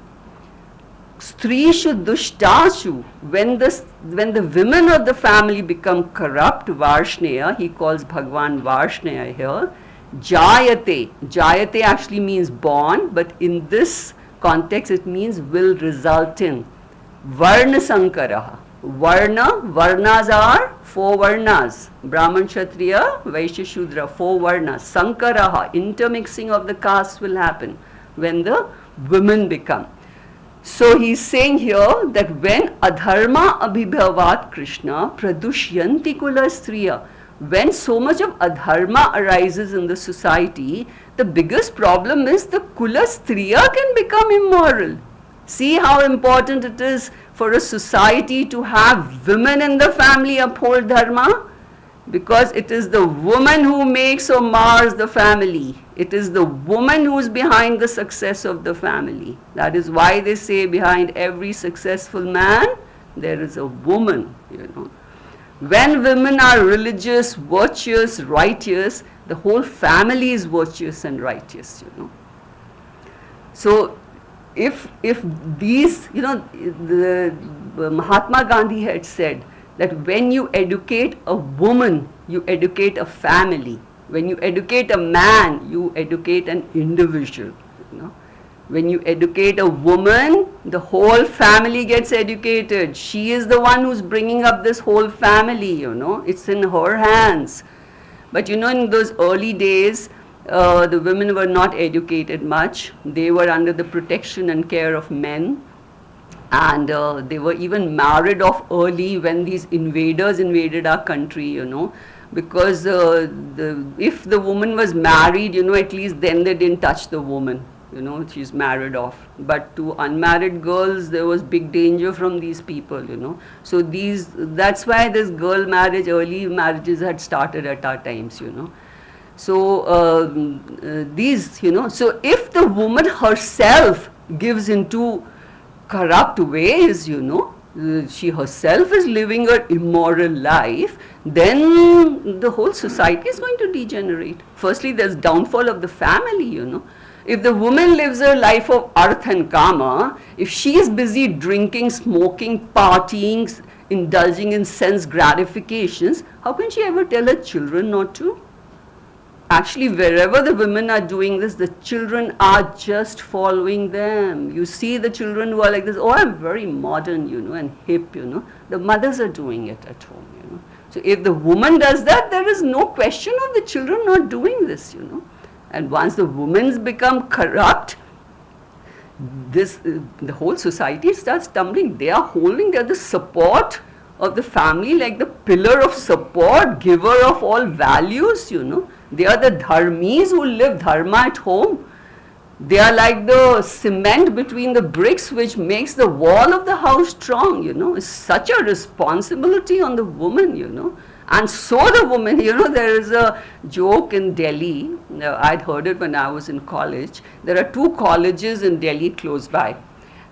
Strishu dushtashu, when the women of the family become corrupt, varshneya, he calls Bhagwan Varshneya here. Jayate actually means born, but in this context it means will result in. Varna sankaraha. Varnas are 4 varnas. Brahman, Kshatriya, Vaishya, Shudra, 4 varnas. Sankaraha, intermixing of the castes will happen when the women become. So he's saying here that when adharma abhibhavat Krishna pradushyanti kula striya, when so much of adharma arises in the society, the biggest problem is the kula striya can become immoral. See how important it is for a society to have women in the family uphold dharma? Because it is the woman who makes or mars the family. It is the woman who is behind the success of the family. That is why they say behind every successful man, there is a woman, you know. When women are religious, virtuous, righteous, the whole family is virtuous and righteous, you know. So, if these, you know, the Mahatma Gandhi had said that when you educate a woman, you educate a family. When you educate a man, you educate an individual, you know. When you educate a woman, the whole family gets educated. She is the one who's bringing up this whole family, you know. It's in her hands. But you know, in those early days, the women were not educated much. They were under the protection and care of men. And they were even married off early when these invaders invaded our country, you know. Because if the woman was married, you know, at least then they didn't touch the woman. You know, she's married off. But to unmarried girls, there was big danger from these people, you know. So that's why this girl marriage, early marriages had started at our times, you know. So these, you know, so if the woman herself gives into corrupt ways, you know, she herself is living her immoral life, then the whole society is going to degenerate. Firstly, there's downfall of the family, you know. If the woman lives her life of arth and kama, if she is busy drinking, smoking, partying, indulging in sense gratifications, how can she ever tell her children not to? Actually, wherever the women are doing this, the children are just following them. You see the children who are like this, oh, I'm very modern, you know, and hip, you know. The mothers are doing it at home, you know. So if the woman does that, there is no question of the children not doing this, you know. And once the women's become corrupt, the whole society starts tumbling. They are the support of the family, like the pillar of support, giver of all values, you know. They are the dharmis who live dharma at home. They are like the cement between the bricks which makes the wall of the house strong, you know. It's such a responsibility on the woman, you know. And so the woman, you know, there is a joke in Delhi, I'd heard it when I was in college. There are two colleges in Delhi close by.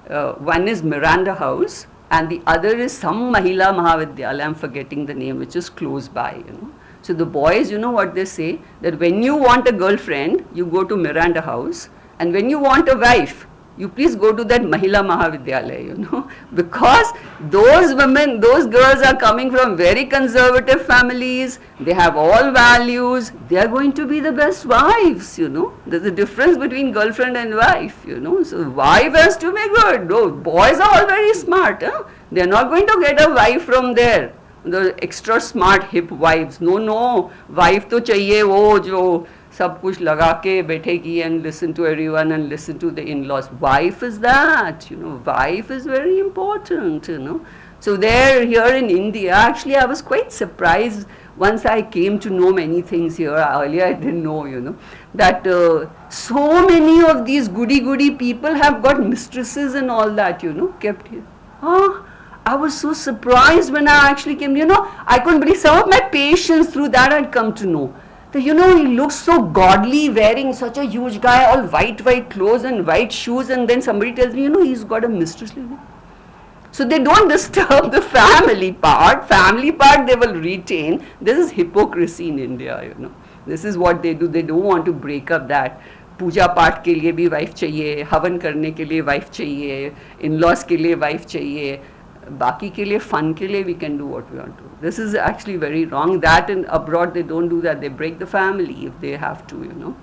One is Miranda House and the other is some Mahila Mahavidyalaya, I'm forgetting the name, which is close by, you know. So the boys, you know what they say, that when you want a girlfriend, you go to Miranda House, and when you want a wife, you please go to that Mahila Mahavidyalaya, you know, because those women, those girls are coming from very conservative families, they have all values, they are going to be the best wives, you know. There's a difference between girlfriend and wife, you know. So wife has to be good. No, boys are all very smart, huh? They are not going to get a wife from there. The extra smart hip wives. No, wife to chahiye wo jo सब कुछ लगा के बैठेगी and listen to everyone and listen to the in-laws. Wife is that, you know, wife is very important, you know. So there, here in India, actually I was quite surprised once I came to know many things here. Earlier I didn't know, you know, that so many of these goody people have got mistresses and all that, you know, kept here. I was so surprised when I actually came, you know, I couldn't believe some of my patients through that I'd come to know. You know, he looks so godly, wearing such a huge guy, all white clothes and white shoes, and then somebody tells me, you know, he's got a mistress. So they don't disturb the family part. Family part they will retain. This is hypocrisy in India, you know. This is what they do. They don't want to break up that. पूजा पाठ के लिए भी wife चाहिए, हवन करने के लिए wife चाहिए, in-laws के लिए वाइफ चाहिए, बाकी के लिए fun के लिए we can do what we want to. This is actually very wrong. That in abroad they don't do that. They break the family if they have to, you know.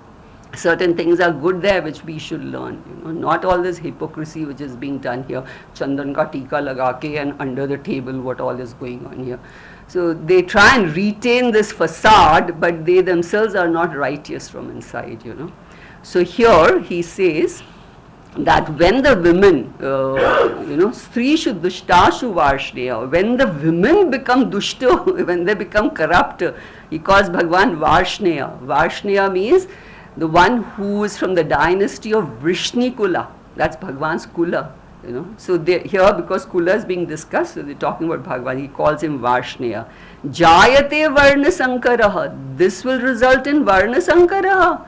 Certain things are good there which we should learn, you know. Not all this hypocrisy which is being done here. Chandan ka tika laga ke and under the table what all is going on here. So they try and retain this facade, but they themselves are not righteous from inside, you know. So here he says that when the women, you know, Strishu Dushtashu Varshneya, when the women become dushta, when they become corrupt, he calls Bhagavan Varshneya. Varshneya means the one who is from the dynasty of Vrishni Kula. That's Bhagavan's Kula, you know. So here, because Kula is being discussed, so they're talking about Bhagavan, he calls him Varshneya. Jayate Varna Sankaraha. This will result in Varna Sankaraha.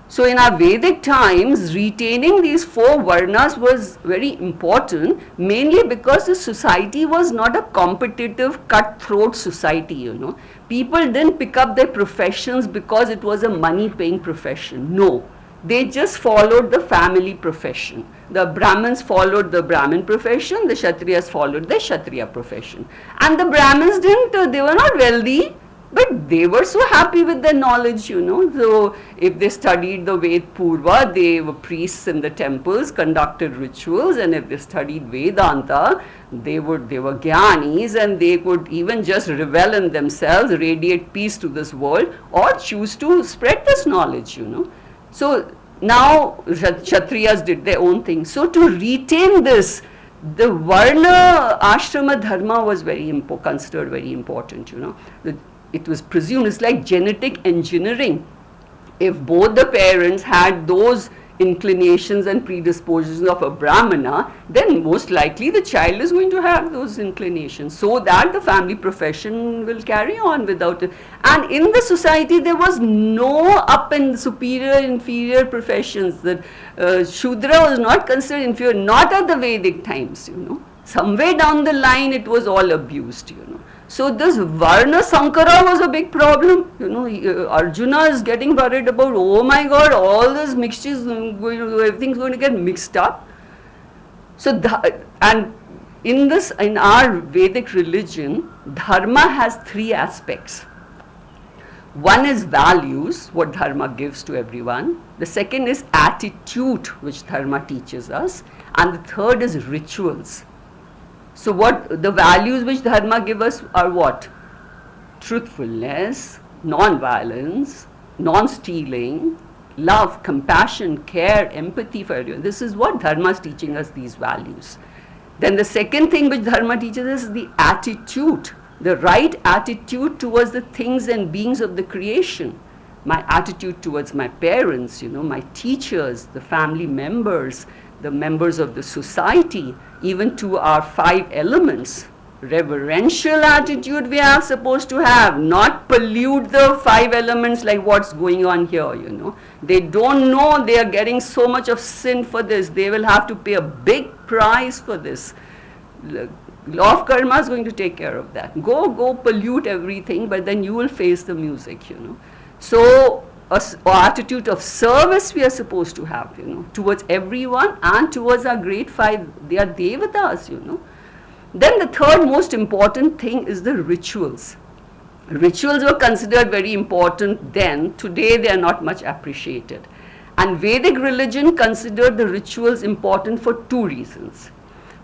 So in our Vedic times, retaining these four varnas was very important, mainly because the society was not a competitive, cutthroat society, you know. People didn't pick up their professions because it was a money-paying profession. No, they just followed the family profession. The Brahmins followed the Brahmin profession, the Kshatriyas followed the Kshatriya profession. And the Brahmins didn't, they were not wealthy. But they were so happy with their knowledge, So if they studied the Ved Purva, they were priests in the temples, conducted rituals, and if they studied Vedanta, they were jnanis, and they could even just revel in themselves, radiate peace to this world, or choose to spread this knowledge, So now Kshatriyas did their own thing. So to retain this, the Varna Ashrama Dharma was considered very important, It was presumed, it's like genetic engineering. If both the parents had those inclinations and predispositions of a Brahmana, then most likely the child is going to have those inclinations, so that the family profession will carry on without it. And in the society, there was no up and superior, inferior professions. That Shudra was not considered inferior, not at the Vedic times, Somewhere down the line, it was all abused, So this Varna Sankara was a big problem. Arjuna is getting worried about, oh my God, all this mixtures, everything's going to get mixed up. So, and in our Vedic religion, dharma has three aspects. One is values, what dharma gives to everyone. The second is attitude, which dharma teaches us. And the third is rituals. So what the values which dharma give us are what? Truthfulness, non-violence, non-stealing, love, compassion, care, empathy for everyone. This is what dharma is teaching us, these values. Then the second thing which dharma teaches us is the attitude, the right attitude towards the things and beings of the creation. My attitude towards my parents, my teachers, the family members, the members of the society, even to our 5 elements. Reverential attitude we are supposed to have, not pollute the 5 elements like what's going on here, They don't know they are getting so much of sin for this. They will have to pay a big price for this. Law of karma is going to take care of that. Go pollute everything, but then you will face the music, So a attitude of service we are supposed to have, towards everyone and towards our great 5, they are devatas, Then the third most important thing is the rituals. Rituals were considered very important then. Today they are not much appreciated. And Vedic religion considered the rituals important for 2 reasons.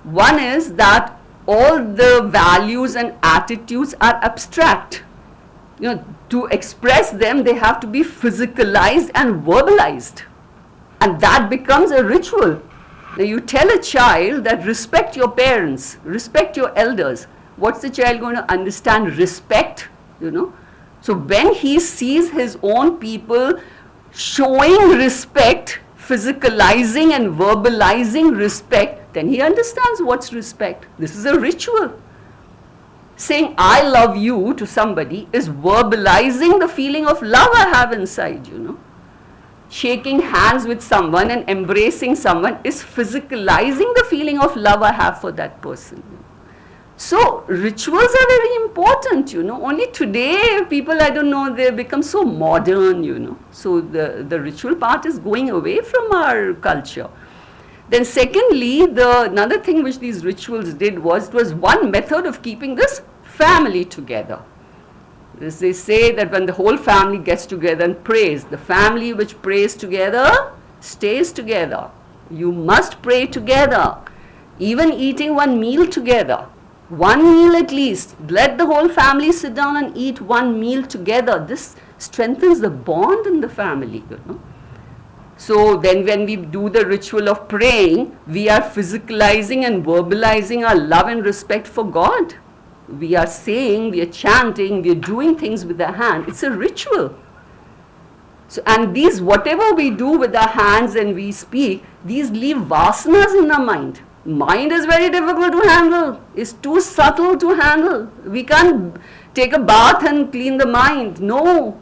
One is that all the values and attitudes are abstract. To express them, they have to be physicalized and verbalized. And that becomes a ritual. Now you tell a child that respect your parents, respect your elders. What's the child going to understand? Respect, So when he sees his own people showing respect, physicalizing and verbalizing respect, then he understands what's respect. This is a ritual. Saying I love you to somebody is verbalizing the feeling of love I have inside, Shaking hands with someone and embracing someone is physicalizing the feeling of love I have for that person. So rituals are very important, Only today people, I don't know, they become so modern, So the ritual part is going away from our culture. Then secondly, another thing which these rituals did was, it was one method of keeping this family together. As they say that when the whole family gets together and prays, the family which prays together stays together. You must pray together. Even eating one meal together. One meal at least. Let the whole family sit down and eat one meal together. This strengthens the bond in the family, So then when we do the ritual of praying, we are physicalizing and verbalizing our love and respect for God. We are saying, we are chanting, we are doing things with our hand. It's a ritual. So, and these, whatever we do with our hands and we speak, these leave vasanas in our mind. Mind is very difficult to handle. It's too subtle to handle. We can't take a bath and clean the mind. No.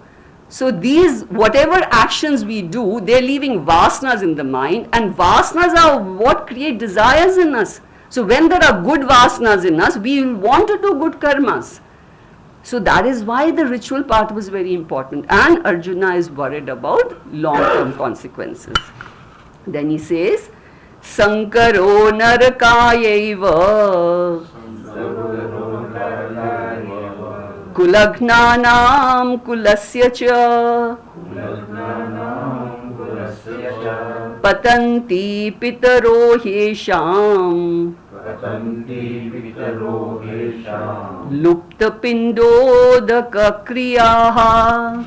So these, whatever actions we do, they're leaving vasanas in the mind, and vasanas are what create desires in us. So when there are good vasanas in us, we will want to do good karmas. So that is why the ritual part was very important. And Arjuna is worried about long-term consequences. Then he says, Sankaro narakayaiva Kulagnanam kulasya cha patanti pitaro hesham lupta pindodaka kriyaha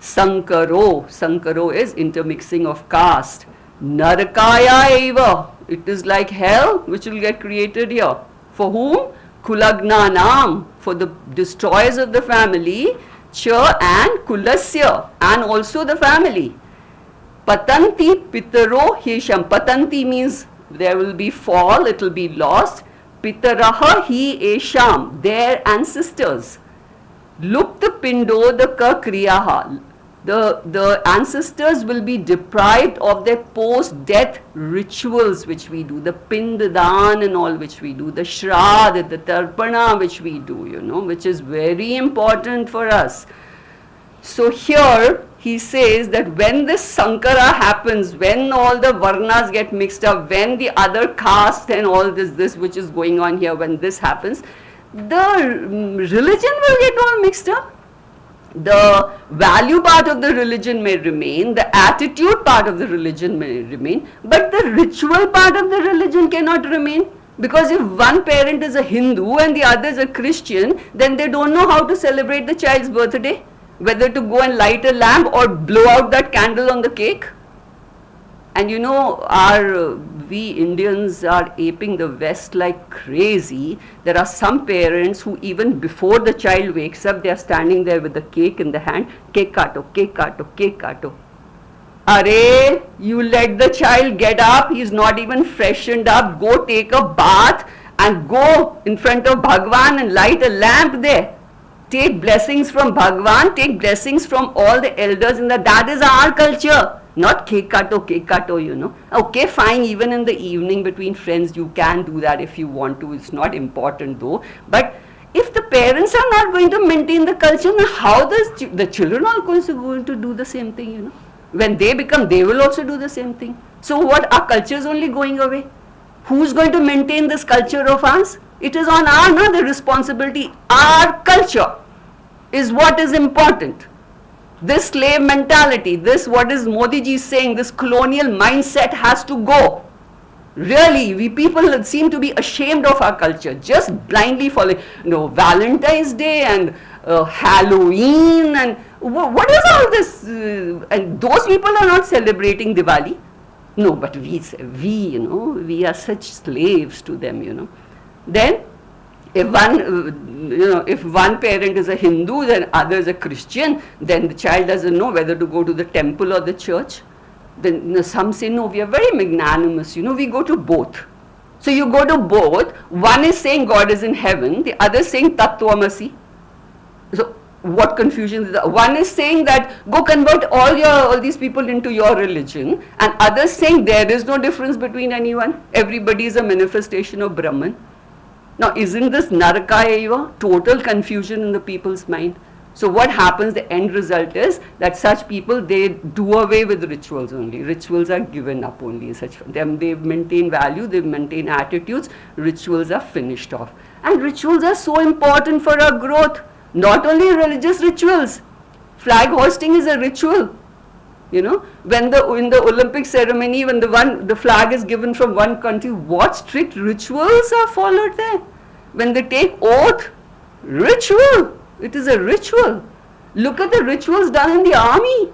Sankaro is intermixing of caste. Narakaya eva, it is like hell which will get created here. For whom? Kulagnanam, for the destroyers of the family, Cha and Kulasya, and also the family. Patanti pitaro hesham. Patanti means there will be fall, it will be lost. Pitaraha hi esham, their ancestors. Lupta pindodaka kriyaha. The ancestors will be deprived of their post-death rituals which we do, the pindadan and all which we do, the shrad, the tarpana which we do, which is very important for us. So here he says that when this sankara happens, when all the varnas get mixed up, when the other caste and all this which is going on here, when this happens, the religion will get all mixed up. The value part of the religion may remain, the attitude part of the religion may remain, but the ritual part of the religion cannot remain. Because if one parent is a Hindu and the other is a Christian, then they don't know how to celebrate the child's birthday, whether to go and light a lamp or blow out that candle on the cake. And we Indians are aping the West like crazy. There are some parents who even before the child wakes up, they are standing there with the cake in the hand. Cake kato, cake kato, cake kato. Arey, you let the child get up, he is not even freshened up, go take a bath and go in front of Bhagwan and light a lamp there. Take blessings from Bhagwan, take blessings from all the elders that is our culture. Not cake kato, Okay, fine, even in the evening between friends you can do that if you want to, it's not important though. But if the parents are not going to maintain the culture, then how the children are going to do the same thing, When they become, they will also do the same thing. So what, our culture is only going away. Who's going to maintain this culture of ours? It is on the responsibility. Our culture is what is important. This slave mentality, this what is Modi ji saying, this colonial mindset has to go. Really, we people seem to be ashamed of our culture, just blindly following, Valentine's Day and Halloween and what is all this? And those people are not celebrating Diwali. No, but we are such slaves to them, Then, if one parent is a Hindu, then other is a Christian, then the child doesn't know whether to go to the temple or the church. Then some say, no, we are very magnanimous, we go to both. So you go to both, one is saying God is in heaven, the other is saying Tattvamasi. So what confusion is that? One is saying that go convert all these people into your religion, and others saying there is no difference between anyone, everybody is a manifestation of Brahman. Now, isn't this Narakaya eva? Total confusion in the people's mind. So what happens, the end result is that such people, they do away with rituals only. Rituals are given up only. They maintain value, they maintain attitudes, rituals are finished off. And rituals are so important for our growth. Not only religious rituals. Flag hoisting is a ritual. When in the Olympic ceremony, when the flag is given from one country, what strict rituals are followed there? When they take oath, ritual. It is a ritual. Look at the rituals done in the army.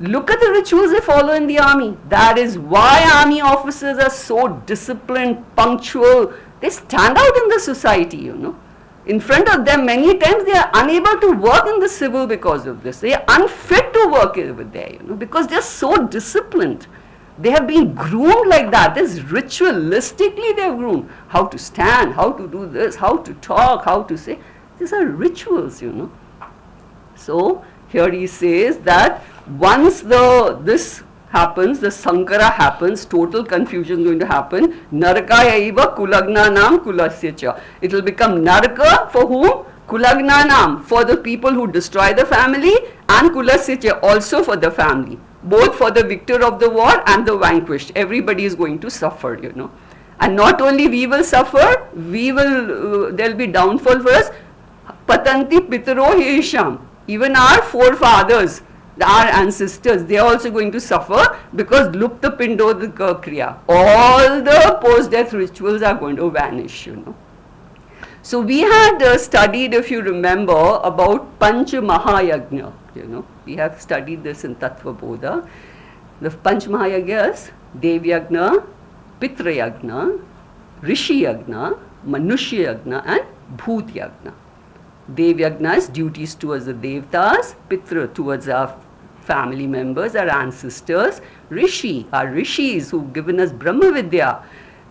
Look at the rituals they follow in the army. That is why army officers are so disciplined, punctual. They stand out in the society, In front of them, many times they are unable to work in the civil because of this. They are unfit to work over there, because they are so disciplined. They have been groomed like that. This ritualistically they are groomed. How to stand, how to do this, how to talk, how to say. These are rituals, So here he says that once this happens, the sankara happens, total confusion is going to happen. Narakaya eva kulagnanam kulasya. It will become naraka for whom? Kulagnanam, for the people who destroy the family, and kulasya also for the family. Both for the victor of the war and the vanquished. Everybody is going to suffer, And not only we will suffer, there will be downfall for us. Patanti pitaro hisham. Even our forefathers, our ancestors, they are also going to suffer because lupta pindodika kriya. All the post-death rituals are going to vanish, So we had studied, if you remember, about Panch Mahayagna. We have studied this in Tattva Bodha. The Panch Mahayagnas, Devyagna, Pitrayagna, Rishi Yagna, Manushya Yagna and Bhut Yagna. Devyagna is duties towards the Devtas, Pitra towards our family members, our ancestors, Rishi, our rishis who've given us Brahma Vidya,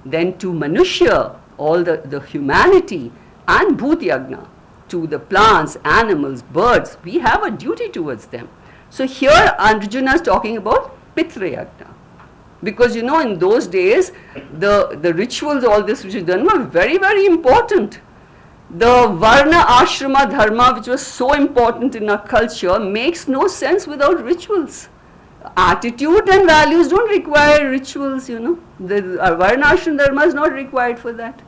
then to Manushya, all the humanity, and Bhut Yagna, to the plants, animals, birds. We have a duty towards them. So here Arjuna is talking about Pitra Yagna. Because in those days, the rituals, all this which is done, were very, very important. The Varna Ashrama Dharma, which was so important in our culture, makes no sense without rituals. Attitude and values don't require rituals, The Varna Ashrama Dharma is not required for that.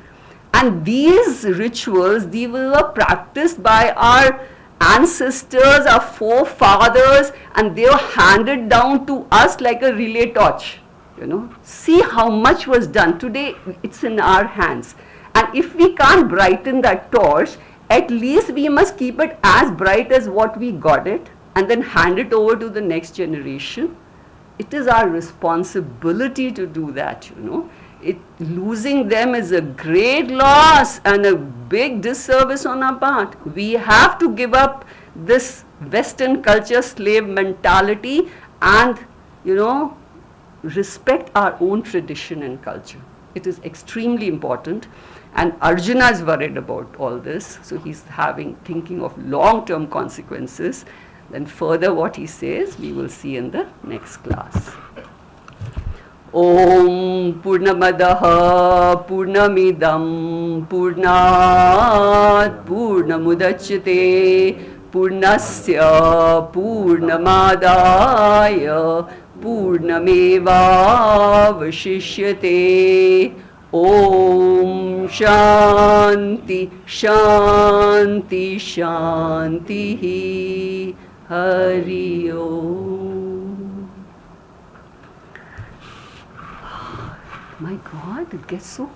And these rituals, these were practiced by our ancestors, our forefathers, and they were handed down to us like a relay torch. See how much was done. Today, it's in our hands. And if we can't brighten that torch, at least we must keep it as bright as what we got it and then hand it over to the next generation. It is our responsibility to do that, Losing them is a great loss and a big disservice on our part. We have to give up this Western culture slave mentality and, respect our own tradition and culture. It is extremely important. And Arjuna is worried about all this. So he's thinking of long-term consequences. Then further what he says, we will see in the next class. Om Purnamadaha Purnamidam Purnat Purnamudachyate Purnasya Purnamadaya Purnameva Vashishyate. Om Shanti Shanti Shanti Hari Om. My God, it gets so